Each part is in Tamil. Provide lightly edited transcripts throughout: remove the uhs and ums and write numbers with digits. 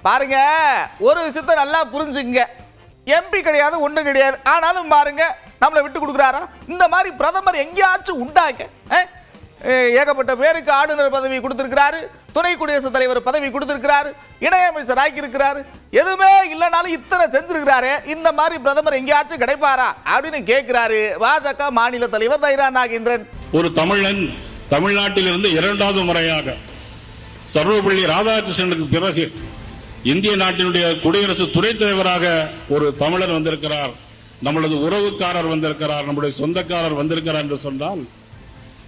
பாருங்க, ஒரு விஷயத்த நல்லா புரிஞ்சுங்க. எம்பி கிடையாது, ஒன்றும் கிடையாது. ஆனாலும் பாருங்க, நம்மளை விட்டு கொடுக்குறாரா? இந்த மாதிரி பிரதமர் எங்கேயாச்சும் உண்டாக்க? ஏகப்பட்ட பேருக்கு ஆளுநர் பதவி கொடுத்திருக்கிறாரு, துணை குடியரசுத் தலைவர் பதவி கொடுத்திருக்கிறாரு, இணையமைச்சர் ஆக்கியிருக்கிறாரு. எதுவுமே இல்லைனாலும் இத்தனை செஞ்சிருக்கிறாரு. இந்த மாதிரி பிரதமர் எங்கேயாச்சும் கிடைப்பாரா அப்படின்னு கேட்கிறாரு பாஜக மாநில தலைவர் நைனா நாகேந்திரன். ஒரு தமிழன் தமிழ்நாட்டிலிருந்து இரண்டாவது முறையாக சர்வபள்ளி ராதாகிருஷ்ணனுக்கு பிறகு இந்திய நாட்டினுடைய குடியரசு துணைத் தலைவராக ஒரு தமிழர் வந்திருக்கிறார், நம்மளது உறவுக்காரர் வந்திருக்கிறார், நம்முடைய சொந்தக்காரர் வந்திருக்கிறார் என்று சொன்னால்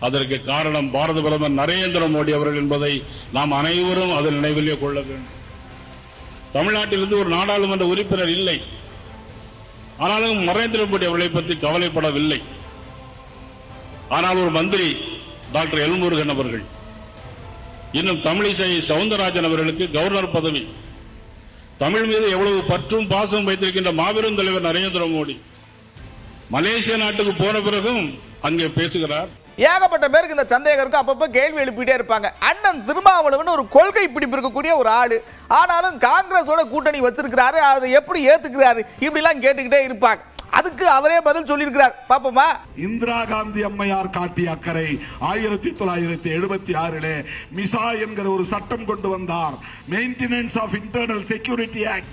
அதற்கு காரணம் பாரத பிரதமர் நரேந்திர மோடி அவர்கள் என்பதை நாம் அனைவரும் அதில் நினைவிலே கொள்ள வேண்டும். தமிழ்நாட்டிலிருந்து ஒரு நாடாளுமன்ற உறுப்பினர் இல்லை, ஆனாலும் நரேந்திர மோடி அவர்களை பற்றி கவலைப்படவில்லை. ஆனால் ஒரு மந்திரி டாக்டர் எல் முருகன் அவர்கள், இன்னும் தமிழிசை சவுந்தரராஜன் அவர்களுக்கு கவர்னர் பதவி, தமிழ் மீது எவ்வளவு பற்றும் பாசம் வைத்திருக்கின்ற மாபெரும் தலைவர் நரேந்திர மோடி மலேசிய நாட்டுக்கு போன பிறகும் அங்கே பேசுகிறார். ஏகப்பட்ட பேருக்கு இந்த சந்தேகம் இருக்கும். அப்பப்போ கேள்வி எழுப்பிட்டே இருப்பாங்க. அண்ணன் திருமாவளவன் ஒரு கொள்கை பிடிப்பு இருக்கக்கூடிய ஒரு ஆளு, ஆனாலும் காங்கிரஸோட கூட்டணி வச்சிருக்கிறாரு, அதை எப்படி ஏத்துக்கிறாரு இப்படிலாம் கேட்டுக்கிட்டே இருப்பாங்க. அதுக்கு அவரே பதில் சொல்லியிருக்கிறார். பாப்போமா? இந்திரா காந்தி அம்மையார் காட்டிய அக்கறை 1976 மிசா என்கிற ஒரு சட்டம் கொண்டு வந்தார், maintenance of internal security act.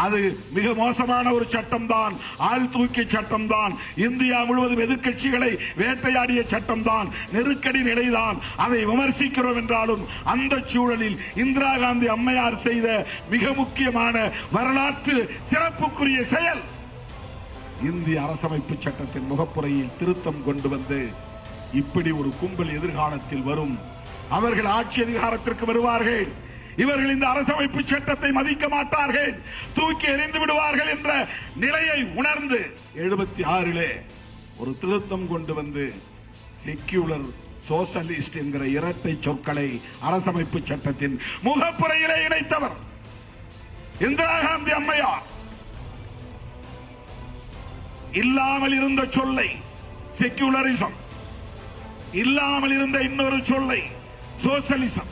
அது மிக மோசமான ஒரு சட்டம் தான், ஆள் தூக்கி சட்டம் தான், இந்தியா முழுவதும் எதிர்க்கட்சிகளை வேட்டையாடிய சட்டம் தான், நெருக்கடி நிலைதான். அதை விமர்சிக்கிறோம் என்றாலும் அந்த சூழலில் இந்திரா காந்தி அம்மையார் செய்த மிக முக்கியமான வரலாற்று சிறப்புக்குரிய செயல் இந்திய அரசமைப்பு சட்டத்தின் முகப்புரையில் திருத்தம் கொண்டு வந்து இப்படி ஒரு கும்பல் எதிர்காலத்தில் வரும், அவர்கள் ஆட்சி அதிகாரத்திற்கு வருவார்கள், இவர்கள் இந்த அரசமைப்பு சட்டத்தை மதிக்க மாட்டார்கள், தூக்கி எறிந்து விடுவார்கள் என்ற நிலையை உணர்ந்து 76 ஒரு திருத்தம் கொண்டு வந்து செக்யூலர் சோசலிஸ்ட் என்கிற இரட்டை சொற்களை அரசமைப்பு சட்டத்தின் முகப்புரையிலே இணைத்தவர் இந்திரா காந்தி அம்மையார். இல்லாமல் இருந்த சொல்லை செக்யூலரிசம், இல்லாமல் இருந்த இன்னொரு சொல்லை சோசலிசம்.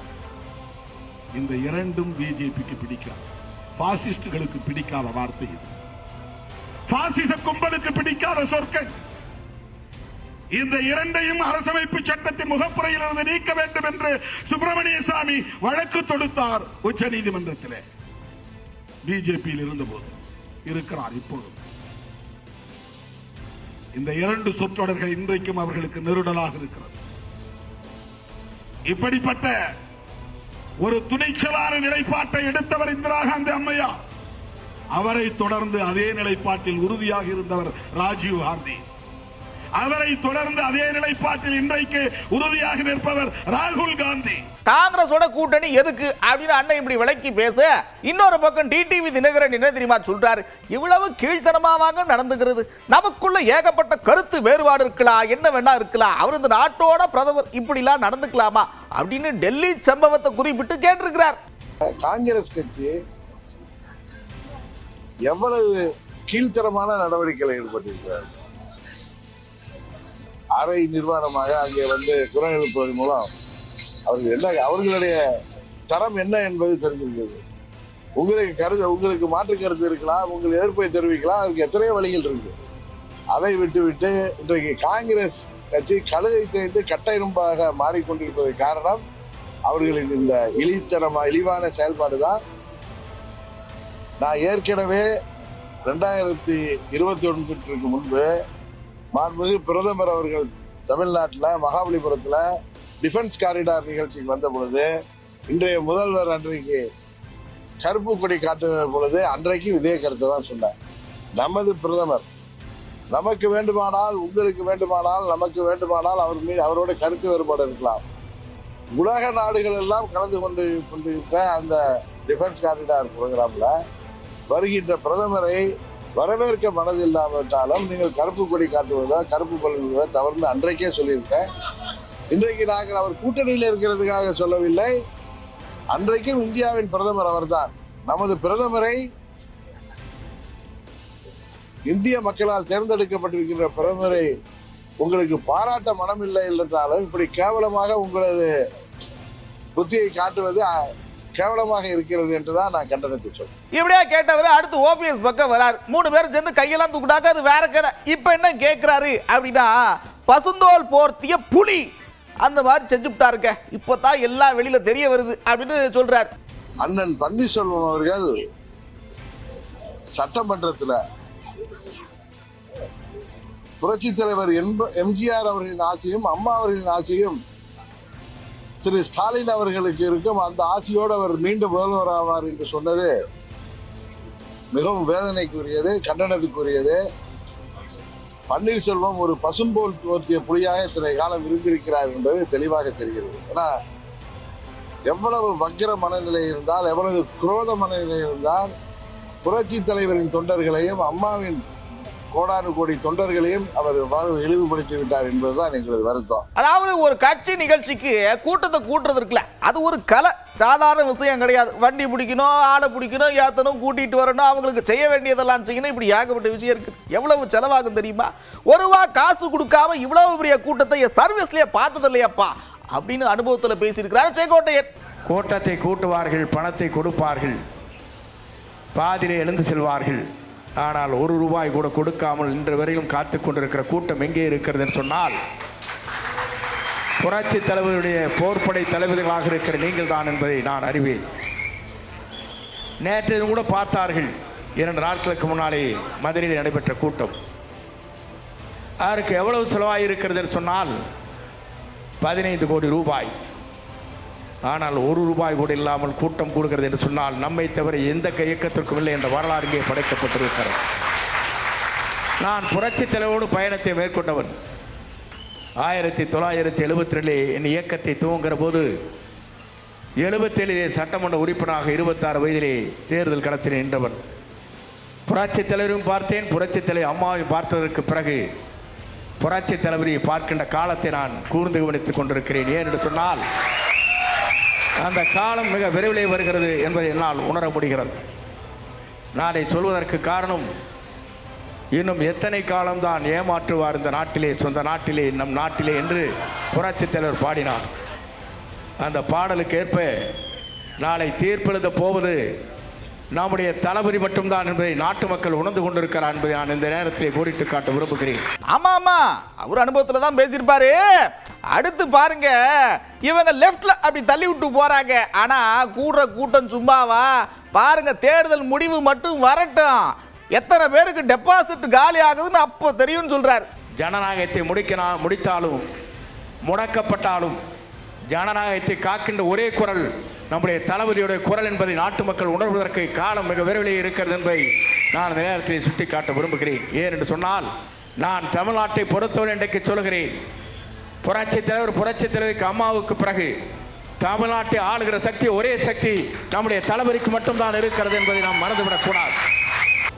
இந்த இரண்டும் பிஜேபிக்கு பிடிக்காது, பாசிஸ்டுகளுக்கு பிடிக்காத வார்த்தை இது, பாசிச கும்பலுக்கு பிடிக்காத சொற்கள். இந்த இரண்டையும் அரசமைப்பு சட்டத்தின் முகப்புரையில் இருந்து நீக்க வேண்டும் என்று சுப்பிரமணிய சாமி வழக்கு தொடுத்தார் உச்ச நீதிமன்றத்தில். பிஜேபியில் இருந்தபோது இருக்கிறார் இப்போது. இந்த இரண்டு சொற்றொடர்கள் இன்றைக்கும் அவர்களுக்கு நெருடலாக இருக்கிறது. இப்படிப்பட்ட ஒரு துணிச்சலான நிலைப்பாட்டை எடுத்தவர் இந்திரா காந்தி அம்மையார். அவரை தொடர்ந்து அதே நிலைப்பாட்டில் உறுதியாக இருந்தவர் ராஜீவ் காந்தி. அவரை தொடர்ந்து அதே நிலைப்பாட்டில் இன்றைக்கு உறுதியாக நிற்பவர் ராகுல் காந்தி. காங்கிரஸோட கூட்டணி எதுக்கு அப்படின்னு அண்ணன் இப்படி விளக்கி பேச, இன்னொரு பக்கம் டிடிவி தினகரன் என்ன தெரியுமா சொல்றாரு? இவ்வளவு கீழ்த்தனமாக நடந்துகிறது, நமக்குள்ள ஏகப்பட்ட கருத்து வேறுபாடு இருக்கலாம், என்ன வேணா இருக்கலாம், அவர் இந்த நாட்டோட பிரதமர் இப்படிலாம் நடந்துக்கலாமா அப்படின்னு டெல்லி சம்பவத்தை குறிப்பிட்டு கேட்டிருக்கிறார். காங்கிரஸ் கட்சி எவ்வளவு கீழ்த்தரமான நடவடிக்கைகளை ஈடுபட்டிருக்கிறார். அரை நிர்வாணமாக அங்கே வந்து குரல் எழுப்புவதன் மூலம் அவர்களுடைய தரம் என்ன என்பது தெரிஞ்சிருக்கிறது. உங்களுக்கு மாற்று கருத்து இருக்கலாம், உங்கள் எதிர்ப்பை தெரிவிக்கலாம், அதுக்கு எத்தனையோ வழிகள் இருக்கு. அதை விட்டுவிட்டு இன்றைக்கு காங்கிரஸ் கட்சி கழுதை தேய்ந்து கட்டைரும்பாக மாறிக்கொண்டிருப்பதற்கு காரணம் அவர்களின் இந்த இழிவான செயல்பாடு தான். நான் ஏற்கனவே 2021 முன்பு மாண்புமிகு பிரதமர் அவர்கள் தமிழ்நாட்டில் மகாபலிபுரத்தில் டிஃபென்ஸ் காரிடார் நிகழ்ச்சிக்கு வந்த பொழுது, இன்றைய முதல்வர் அன்றைக்கு கருப்பு கொடி காட்டுகிற பொழுது அன்றைக்கு இதே கருத்தை தான் சொன்னார். நமது பிரதமர் நமக்கு வேண்டுமானால், உங்களுக்கு வேண்டுமானால், நமக்கு வேண்டுமானால் அவர் மீது அவரோட கருத்து வேறுபாடு இருக்கலாம். உலக நாடுகள் எல்லாம் கலந்து கொண்டிருக்கிற அந்த டிஃபென்ஸ் காரிடார் ப்ரோக்ராம்ல வருகின்ற பிரதமரை வரவேற்க மனதில்லாவிட்டாலும் நீங்கள் கருப்பு கொடி காட்டுவதோ கருப்பு கொள்வதோ தவறுன்னு அன்றைக்கே சொல்லியிருக்கேன். இன்றைக்கு நாங்கள் அவர் கூட்டணியில் இருக்கிறதுக்காக சொல்லவில்லை. அன்றைக்கும் இந்தியாவின் பிரதமர் அவர்தான். நமது பிரதமரை, இந்திய மக்களால் தேர்ந்தெடுக்கப்பட்டிருக்கின்ற பிரதமரை உங்களுக்கு பாராட்ட மனமில்லை என்றாலும் இப்படி கேவலமாக உங்களது புத்தியை காட்டுவது கேவலமாக இருக்கிறது என்றுதான் நான் கண்டனத்தை சொல்றேன். இப்படியா கேட்டவர் அடுத்து ஓபிஎஸ் பக்கம் வராரு. 3 பேரும் சேர்ந்து கையெல்லாம் தூக்கிட்டாக்க அது வேற கதை. இப்ப என்ன கேட்கிறாரு அப்படின்னா, பசுந்தோல் போர்த்திய புலி அந்த மாதிரி செஞ்சுட்டாருங்க, இப்பதான் எல்லாம் வெளியில தெரிய வருது அப்படின்னு சொல்றாரு. அண்ணன் பன்னீர்செல்வம் அவர்கள் சட்டமன்றத்தில் புரட்சி தலைவர் எம்ஜிஆர் அவர்களின் ஆசையும் அம்மா அவர்களின் ஆசையும் திரு ஸ்டாலின் அவர்களுக்கு இருக்கும், அந்த ஆசையோடு அவர் மீண்டும் முதல்வர் ஆவார் என்று சொன்னது மிகவும் வேதனைக்குரியது, கண்டனத்துக்குரியது. பன்னீர்செல்வம் ஒரு பசும்போல் தோற்றிய புலியாக இத்தனை காலம் இருந்திருக்கிறார் என்பது தெளிவாக தெரிகிறது. ஏன்னா எவ்வளவு வக்கிர மனநிலை இருந்தால், எவ்வளவு குரோத மனநிலை இருந்தால் புரட்சி தலைவரின் தொண்டர்களையும் அம்மாவின் கோடானு கோடி தொண்டர்களையும் அவர் இழிவுபடுத்தி விட்டார் என்பதுதான் எங்களது வருத்தம். அதாவது ஒரு கட்சி நிகழ்ச்சிக்கு கூட்டத்தை கூட்டுறது இருக்குல்ல, அது ஒரு கலை, சாதாரண விஷயம் கிடையாது. வண்டி பிடிக்கணும், ஆடை பிடிக்கணும், ஏத்தணும், கூட்டிட்டு வரணும், அவங்களுக்கு செய்ய வேண்டியதெல்லாம் செய்யணும், இப்படி ஏகப்பட்ட விஷயம் இருக்கு. எவ்வளவு செலவாகும் தெரியுமா? ₹1 காசு கொடுக்காம இவ்வளவு பெரிய கூட்டத்தை சர்வீஸ்லயே பார்த்தது இல்லையாப்பா அப்படின்னு அனுபவத்தில் பேசியிருக்கிறார் செங்கோட்டையன். கூட்டத்தை கூட்டுவார்கள், பணத்தை கொடுப்பார்கள், பாதிலே எழுந்து செல்வார்கள். ஆனால் ₹1 கூட கொடுக்காமல் இன்று வரையிலும் காத்து கொண்டிருக்கிற கூட்டம் எங்கே இருக்கிறது என்று சொன்னால், புரட்சி தலைவருடைய போர்ப்படை தளபதிகளாக இருக்கிற நீங்கள் தான் என்பதை நான் அறிவேன். நேற்று கூட பார்த்தார்கள், 2 நாட்களுக்கு முன்னாலே மதுரையில் நடைபெற்ற கூட்டம். அதற்கு எவ்வளவு செலவாகி இருக்கிறது என்று சொன்னால் ₹15 கோடி. ஆனால் ₹1 கூட இல்லாமல் கூட்டம் கூடுகிறது என்று சொன்னால் நம்மை தவிர எந்த இயக்கத்திற்கும் இல்லை என்ற வரலாறு இங்கே படைக்கப்பட்டிருக்கிறது. நான் புரட்சி தலைவரோடு பயணத்தை மேற்கொண்டவன். 1972 என் இயக்கத்தை துவங்குகிற போது 77 சட்டமன்ற உறுப்பினராக 26 வயதிலே தேர்தல் களத்தில் நின்றவன். புரட்சி தலைவரையும் பார்த்தேன், புரட்சி தலைவர் அம்மாவை பார்த்ததற்கு பிறகு புரட்சி தலைவரை பார்க்கின்ற காலத்தை நான் கூர்ந்து கவனித்துக் கொண்டிருக்கிறேன். ஏன் என்று சொன்னால் அந்த காலம் மிக விரைவிலே வருகிறது என்பதை என்னால் உணர முடிகிறது. நான் இதை சொல்வதற்கு காரணம், இன்னும் எத்தனை காலம்தான் ஏமாற்றுவார் இந்த நாட்டிலே, சொந்த நாட்டிலே, நம் நாட்டிலே என்று புரட்சி தலைவர் பாடினார். அந்த பாடலுக்கு ஏற்ப நாளை தீர்ப்பெழுத போவது நம்முடைய தளபதி மட்டும்தான் என்பதை நாட்டு மக்கள் உணர்ந்து கொண்டிருக்கிறார் என்பதை நான் இந்த நேரத்திலே கோடிட்டு காட்ட விரும்புகிறேன். ஆமா, அவர் அனுபவத்தில் தான் பேசியிருப்பாரு. அடுத்து பாருங்க, இவங்க லெஃப்ட்ல அப்படி தள்ளி விட்டு போறாங்க. ஆனா கூடுற கூட்டம் சும்மாவா? பாருங்க, தேர்தல் முடிவு மட்டும் வரட்டும், எத்தனை பேருக்கு டெபாசிட் காலி ஆகுதுன்னு அப்போ தெரியும் சொல்றாரு. ஜனநாயகத்தை முடித்தாலும் முடக்கப்பட்டாலும் ஜனநாயகத்தை காக்கின்ற ஒரே குரல் நம்முடைய தளபதியுடைய குரல் என்பதை நாட்டு மக்கள் உணர்வதற்கு காலம் மிக விரைவிலே இருக்கிறது என்பதை நான் இந்த நேரத்தில் சுட்டிக்காட்ட விரும்புகிறேன். ஏன் என்று சொன்னால், நான் தமிழ்நாட்டை பொறுத்தவரை இன்றைக்கு சொல்கிறேன், புரட்சி தலைவருக்கு அம்மாவுக்கு பிறகு தமிழ்நாட்டை ஆளுகிற சக்தி, ஒரே சக்தி நம்முடைய தளபதிக்கு மட்டும்தான் இருக்கிறது என்பதை நாம் மறந்துவிடக்கூடாது.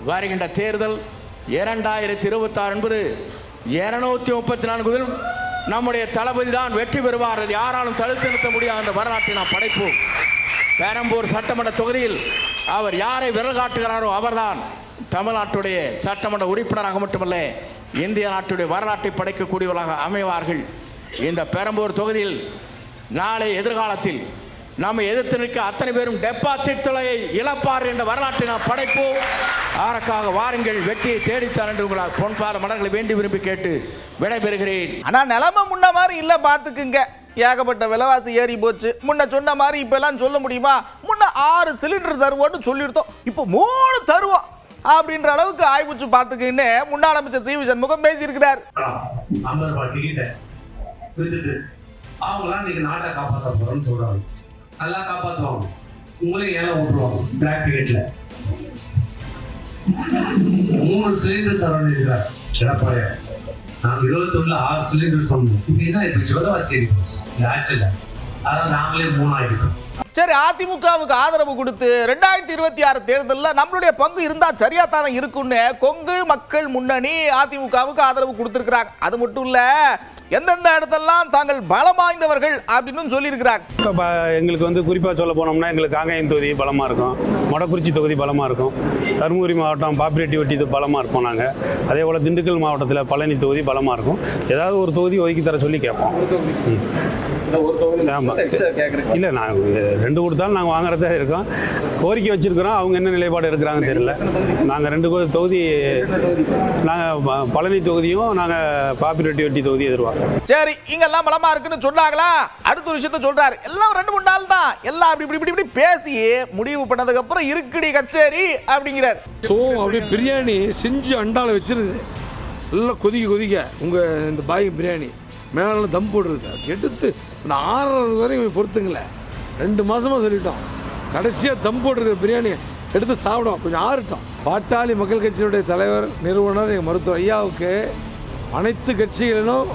வருகின்ற தேர்தல் 2026 என்பது 234 நம்முடைய தளபதி தான் வெற்றி பெறுவார், யாராலும் தடுத்து நிறுத்த முடியாது என்ற வரலாற்றை நாம் படைப்போம். பெரம்பூர் சட்டமன்ற தொகுதியில் அவர் யாரை விரல் காட்டுகிறாரோ அவர்தான் தமிழ்நாட்டுடைய சட்டமன்ற உறுப்பினராக மட்டுமல்ல, இந்திய நாட்டுடைய வரலாற்றை படைக்கக்கூடியவர்களாக அமைவார்கள். இந்த பெரம்பூர் தொகுதியில் நாளை எதிர்காலத்தில் நம்மை எதிர்த்து நிற்க அத்தனை பேரும் டெபாசிட் தொகையை இழப்பார் என்ற வரலாற்றை நாம் படைப்போம். அதற்காக வாருங்கள், வெற்றியை தேடித்தான் என்று உங்களால் பொன்பாத மலர்களை வேண்டி விரும்பி கேட்டு விடைபெறுகிறேன். ஆனா நிலைமை முன்ன மாதிரி இல்ல, பாத்துக்குங்க. ஏகப்பட்ட விலைவாசி ஏறி போச்சு. முன்ன சொன்ன மாதிரி இப்ப எல்லாம் சொல்ல முடியுமா? முன்ன 6 சிலிண்டர் தருவோம்னு சொல்லியிருந்தோம், இப்போ 3 தருவோம் அப்படின்ற அளவுக்கு ஆய்வுச்சு. பாத்துக்குன்னு முன்னாள் அமைச்சர் சி வி சண்முகம் பேசியிருக்கிறார். அவங்களாம் நீங்க நாட்டை காப்பாற்ற போறோம்னு சொல்றாங்க. நல்லா காப்பாற்றுவாங்க, உங்களையும் ஏழை விட்டுருவாங்க. பிளாக் டிக்கெட்ல 3 சிலிண்டர் தரணும் இருக்கிறார் எடப்பாடியா. நாங்கள் 21 6 சிலிண்டர் சொன்னோம். இப்படிதான் இப்ப விலைவாசி ஏறிப்போச்சு ஆட்சியில். அதான் நாங்களே 3 ஆகிட்டோம். சரி, அதிமுகவுக்கு ஆதரவு கொடுத்து 2026 தேர்தலில் நம்மளுடைய பங்கு இருந்தா சரியா தானே இருக்குன்னு கொங்கு மக்கள் முன்னணி அதிமுகவுக்கு ஆதரவு கொடுத்திருக்கிறாங்க. அது மட்டும் இல்ல, எந்தெந்த இடத்தெல்லாம் தாங்கள் பலம் வாய்ந்தவர்கள் அப்படின்னு சொல்லியிருக்கிறாங்க. இப்போ எங்களுக்கு குறிப்பாக சொல்ல போனோம்னா, எங்களுக்கு காங்கேயம் தொகுதி பலமாக இருக்கும், மொடக்குறிச்சி தொகுதி பலமாக இருக்கும், தருமபுரி மாவட்டம் பாப்பிரெட்டிப்பட்டி இது பலமாக இருப்போம் நாங்கள். அதே போல் திண்டுக்கல் மாவட்டத்தில் பழனி தொகுதி பலமாக இருக்கும். ஏதாவது ஒரு தொகுதி ஒதுக்கி தர சொல்லி கேட்போம். ஆமாம் இல்லை, நாங்கள் 2 கொடுத்தாலும் நாங்கள் வாங்குறதா இருக்கோம். கோரிக்கை வச்சுருக்கிறோம். அவங்க என்ன நிலைப்பாடு இருக்கிறாங்கன்னு தெரியல. நாங்கள் 2 தொகுதி, நாங்கள் பழனி தொகுதியும் நாங்கள் பாப்பிரெட்டி தொகுதி எதிர்பார்க்குறோம். சரி, இங்கெல்லாம் பலமா இருக்குன்னு சொன்னாங்களா? அடுத்த ஒரு விஷயத்த சொல்றாரு. எல்லாம் 2-3 நாள் தான், எல்லாம் இப்படி பேசி முடிவு பண்ணதுக்கு அப்புறம் இருக்குடி கச்சேரி அப்படிங்கிறார். அப்படியே பிரியாணி செஞ்சு அண்டால வச்சிருது, நல்லா கொதிக்க உங்கள் இந்த பாய் பிரியாணி மேலே தம் போடுறது எடுத்து நான் 6 வரையும் பொறுத்துங்களேன். 2 மாதமாக சொல்லிட்டோம். கடைசியாக தம் போடுற பிரியாணி எடுத்து சாப்பிடும், கொஞ்சம் ஆறட்டும். பாட்டாளி மக்கள் கட்சியினுடைய தலைவர், நிறுவனர் எங்கள் மருத்துவர் ஐயாவுக்கு அனைத்து கட்சிகளிலும்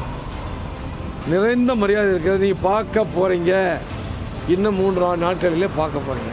நிறைந்த மரியாதை இருக்கிறது. நீங்கள் பார்க்க போகிறீங்க, இன்னும் 3 நாட்களிலே பார்க்க போகிறீங்க.